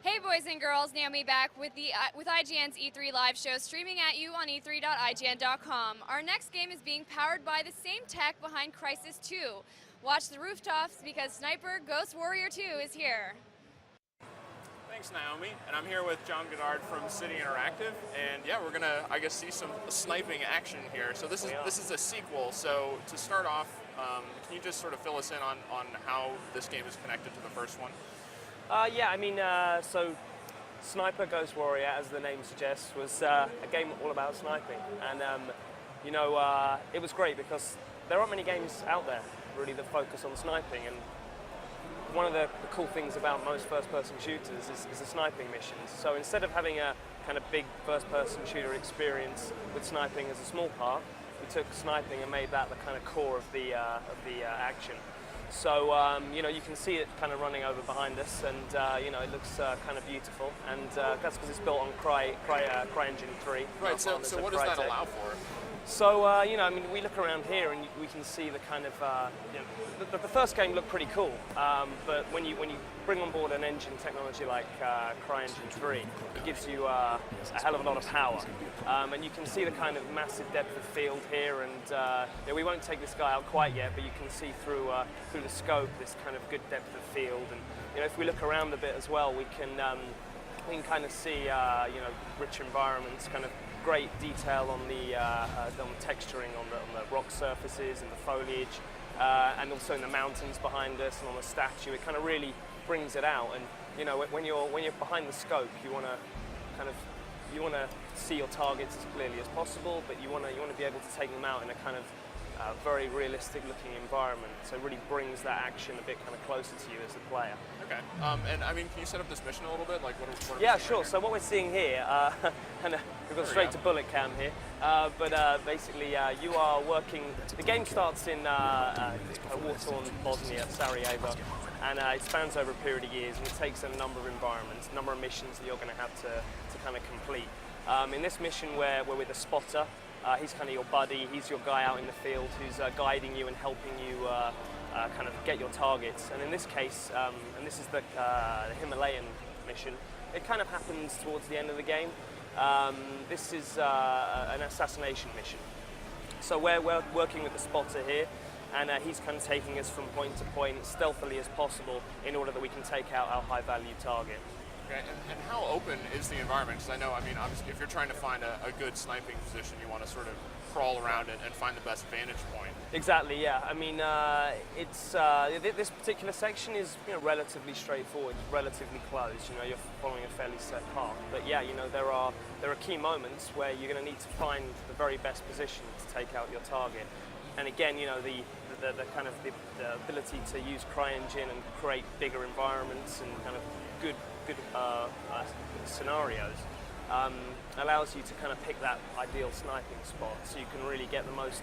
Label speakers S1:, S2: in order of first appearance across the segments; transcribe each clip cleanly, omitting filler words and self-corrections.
S1: Hey boys and girls, Naomi back with IGN's E3 live show streaming at you on e3.ign.com. Our next game is being powered by the same tech behind Crysis 2. Watch the rooftops because Sniper Ghost Warrior 2 is here.
S2: Thanks, Naomi. And I'm here with John Goddard from City Interactive, and yeah, we're gonna, I guess, see some sniping action here. So this is a sequel. So to start off, can you just sort of fill us in on how this game is connected to the first one?
S3: So Sniper Ghost Warrior, as the name suggests, was a game all about sniping. And, it was great because there aren't many games out there, really, that focus on sniping. And one of the cool things about most first-person shooters is the sniping missions. So instead of having a kind of big first-person shooter experience with sniping as a small part, we took sniping and made that the kind of core of the action. So, you can see it kind of running over behind us, and, it looks kind of beautiful. And that's because it's built on CryEngine 3.
S2: Right, so what does that allow for?
S3: So, we look around here and we can see the kind of, the first game looked pretty cool, but when you bring on board an engine technology like CryEngine 3, it gives you a hell of a lot of power. And you can see the kind of massive depth of field here, and we won't take this guy out quite yet, but you can see through the scope this kind of good depth of field. And if we look around a bit as well, we can kind of see rich environments, kind of great detail on the texturing on the rock surfaces and the foliage, and also in the mountains behind us and on the statue. It kind of really brings it out. And when you're behind the scope, you want to see your targets as clearly as possible, but you want to be able to take them out in a kind of very realistic looking environment. So it really brings that action a bit kind of closer to you as the player.
S2: Okay. Can you set up this mission a little bit? Like what are
S3: yeah, sure. So what we're seeing here, and we've gone straight to bullet cam here, basically you are working, the game starts in war-torn Bosnia, Sarajevo, and it spans over a period of years, and it takes a number of environments, a number of missions that you're going to have to kind of complete. In this mission we're with a spotter. He's kind of your buddy, he's your guy out in the field who's guiding you and helping you kind of get your targets. And in this case, and this is the Himalayan mission, it kind of happens towards the end of the game. This is an assassination mission. So we're working with the spotter here, and he's kind of taking us from point to point stealthily as possible in order that we can take out our high-value target.
S2: Okay, and how open is the environment? Because I know, obviously, if you're trying to find a good sniping position, you want to sort of crawl around it and find the best vantage point.
S3: Exactly, yeah. It's this particular section is relatively straightforward, relatively closed. You're following a fairly set path. But yeah, there are key moments where you're going to need to find the very best position to take out your target. And again, the kind of the ability to use CryEngine and create bigger environments and kind of good scenarios allows you to kind of pick that ideal sniping spot, so you can really get the most,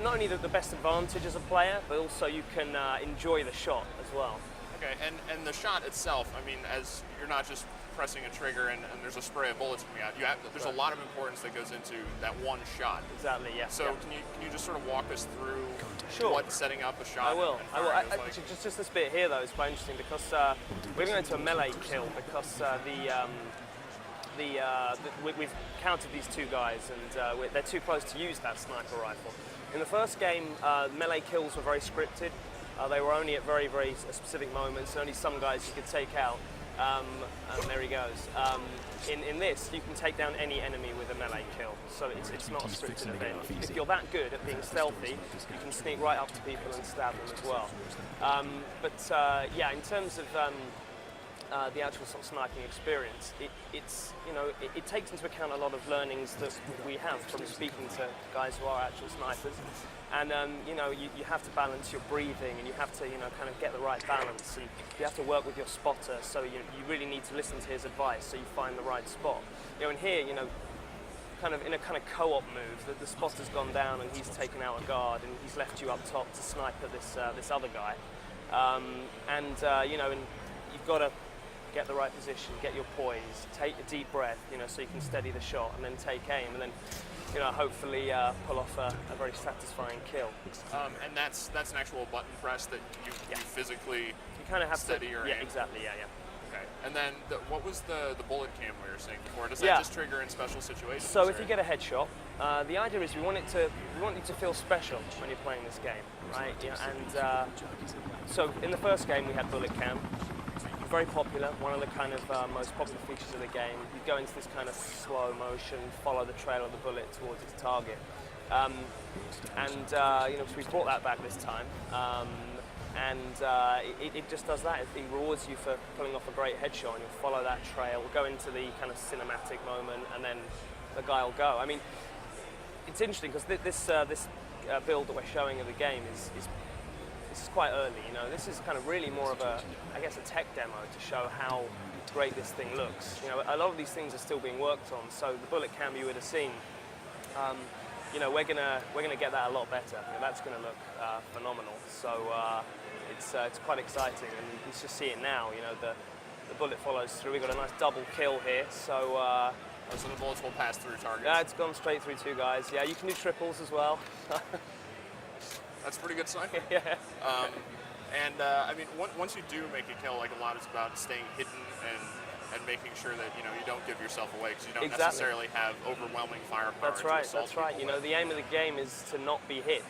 S3: not only the best advantage as a player, but also you can enjoy the shot as well.
S2: Okay, and the shot itself, as you're not just pressing a trigger and there's a spray of bullets coming out, there's a lot of importance that goes into that one shot.
S3: Exactly, yeah.
S2: So
S3: yeah.
S2: Can you just sort of walk us through
S3: Sure.
S2: what setting up a shot?
S3: I will.
S2: Like?
S3: Just this bit here though is quite interesting because we're going to a melee kill because we've counted these two guys and they're too close to use that sniper rifle. In the first game, melee kills were very scripted. They were only at very, very specific moments. Only some guys you could take out. And there he goes. In this, you can take down any enemy with a melee kill, so it's not a scripted event. If you're that good at being stealthy, you can sneak right up to people and stab them as well. In terms of the actual sort of sniping experience, it takes into account a lot of learnings that we have from speaking to guys who are actual snipers. And you have to balance your breathing, and you have to kind of get the right balance, and you have to work with your spotter. So you really need to listen to his advice so you find the right spot. And here, kind of in a kind of co-op move, the spotter's gone down and he's taken out a guard and he's left you up top to snipe at this other guy. And you've got to get the right position, get your poise, take a deep breath, so you can steady the shot, and then take aim, and then hopefully pull off a very satisfying kill.
S2: And that's an actual button press that you physically
S3: kind of have
S2: steady
S3: to,
S2: your
S3: yeah,
S2: aim?
S3: Exactly, yeah.
S2: Okay. And then what was the bullet cam we were saying before? Does
S3: Yeah.
S2: that just trigger in special situations?
S3: So if
S2: or-
S3: you get a headshot, the idea is we want you to feel special when you're playing this game, right? Yeah, and so in the first game we had bullet cam, very popular, one of the kind of most popular features of the game. You go into this kind of slow motion, follow the trail of the bullet towards its target, you know, so we brought that back this time. It just does that. It rewards you for pulling off a great headshot, and you'll follow that trail, go into the kind of cinematic moment, and then the guy will go. I mean, it's interesting because this build that we're showing of the game is quite early. You know, this is kind of really more of a, I guess, a tech demo to show how great this thing looks. You know, a lot of these things are still being worked on. So the bullet cam you would have seen. You know, we're gonna get that a lot better. You know, that's gonna look phenomenal. So it's quite exciting, and you can just see it now. You know, the bullet follows through. We got a nice double kill here. So
S2: so the bullets will pass through targets.
S3: yeah, it's gone straight through two guys. Yeah, you can do triples as well.
S2: That's pretty good sniping.
S3: Yeah.
S2: I mean, once you do make a kill, like a lot is about staying hidden and making sure that you know you don't give yourself away because you don't
S3: Exactly.
S2: necessarily have overwhelming firepower.
S3: That's
S2: to
S3: right.
S2: assault
S3: That's right.
S2: people
S3: You know,
S2: with.
S3: the aim of the game is to not be hit,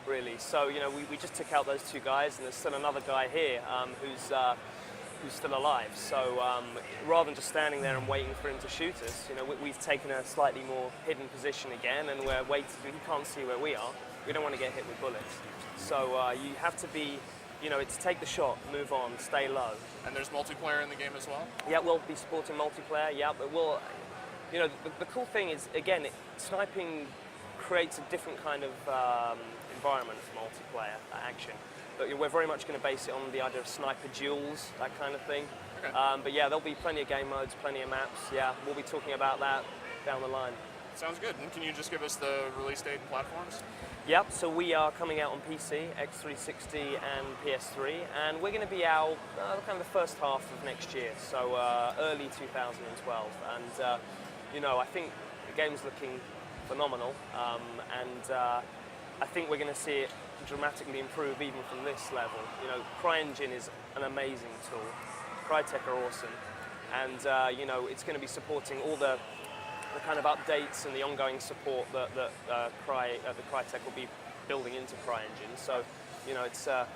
S3: really. So you know, we just took out those two guys, and there's still another guy here who's still alive. So rather than just standing there and waiting for him to shoot us, you know, we've taken a slightly more hidden position again, and we're waiting. He can't see where we are. We don't want to get hit with bullets. So you have to be, you know, it's take the shot, move on, stay low.
S2: And there's multiplayer in the game as well.
S3: Yeah, we'll be supporting multiplayer. Yeah, but we'll, you know, the cool thing is, again, sniping creates a different kind of environment for multiplayer action. But we're very much going to base it on the idea of sniper duels, that kind of thing.
S2: Okay.
S3: But yeah, there'll be plenty of game modes, plenty of maps. Yeah, we'll be talking about that down the line.
S2: Sounds good. And can you just give us the release date and platforms?
S3: Yep, so we are coming out on PC, X360 and PS3, and we're going to be out kind of the first half of next year, so early 2012. And, you know, I think the game's looking phenomenal, and I think we're going to see it dramatically improve even from this level. You know, CryEngine is an amazing tool. Crytek are awesome, and, you know, it's going to be supporting all the kind of updates and the ongoing support that Crytek will be building into CryEngine. So, you know, it's going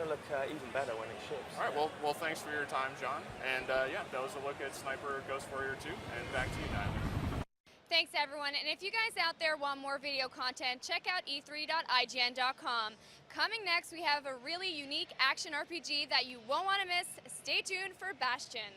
S3: to look even better when it ships.
S2: All right. Well, thanks for your time, John. And yeah, that was a look at Sniper Ghost Warrior 2. And back to you, Niall.
S1: Thanks, everyone. And if you guys out there want more video content, check out e3.ign.com. Coming next, we have a really unique action RPG that you won't want to miss. Stay tuned for Bastion.